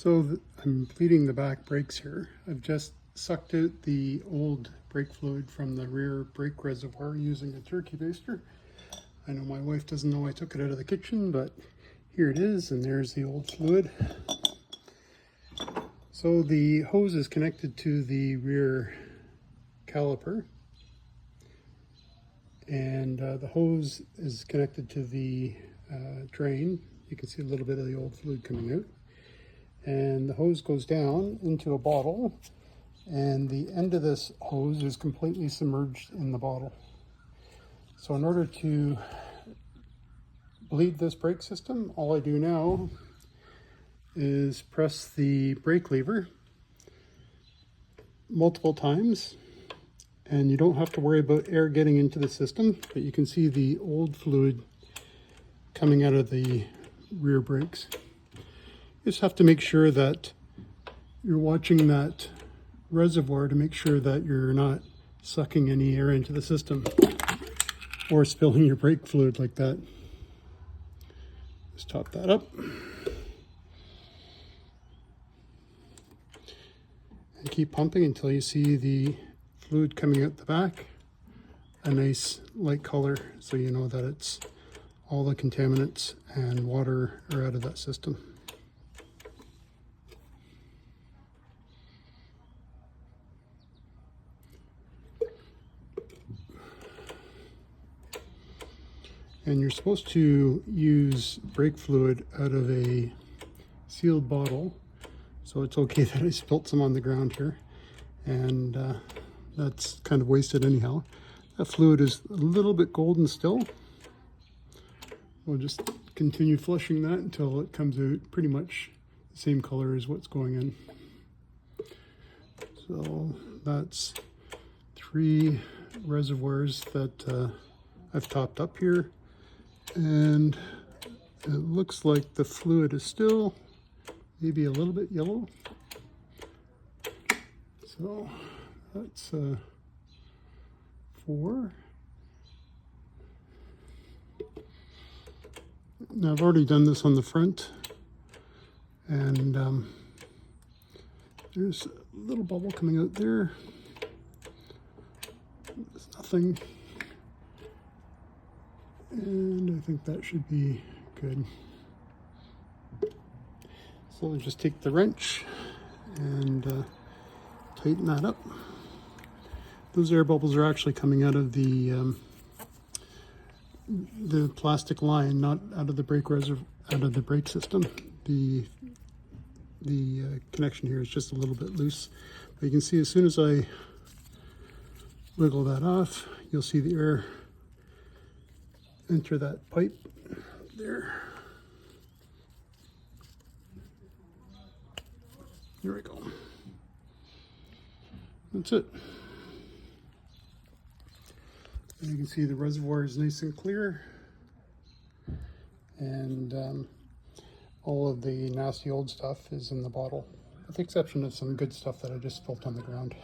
I'm bleeding the back brakes here. I've just sucked out the old brake fluid from the rear brake reservoir using a turkey baster. I know my wife doesn't know I took it out of the kitchen, but here it is, and there's the old fluid. So the hose is connected to the rear caliper, and the hose is connected to the drain. You can see a little bit of the old fluid coming out. And the hose goes down into a bottle, and the end of this hose is completely submerged in the bottle. So in order to bleed this brake system, all I do now is press the brake lever multiple times, and you don't have to worry about air getting into the system, but you can see the old fluid coming out of the rear brakes. You just have to make sure that you're watching that reservoir to make sure that you're not sucking any air into the system or spilling your brake fluid like that. Just top that up and keep pumping until you see the fluid coming out the back, a nice light color, so you know that it's all the contaminants and water are out of that system. And you're supposed to use brake fluid out of a sealed bottle, so it's okay that I spilt some on the ground here, and that's kind of wasted anyhow. That fluid is a little bit golden still. We'll just continue flushing that until it comes out pretty much the same color as what's going in. So that's 3 reservoirs that I've topped up here. And it looks like the fluid is still maybe a little bit yellow. So that's 4. Now I've already done this on the front, and there's a little bubble coming out there. There's nothing. And I think that should be good. So I'll just take the wrench and tighten that up. Those air bubbles are actually coming out of the plastic line, not out of the brake out of the brake system. The connection here is just a little bit loose. But you can see as soon as I wiggle that off, you'll see the air enter that pipe there. There we go. That's it. And you can see the reservoir is nice and clear, and all of the nasty old stuff is in the bottle, with the exception of some good stuff that I just spilled on the ground.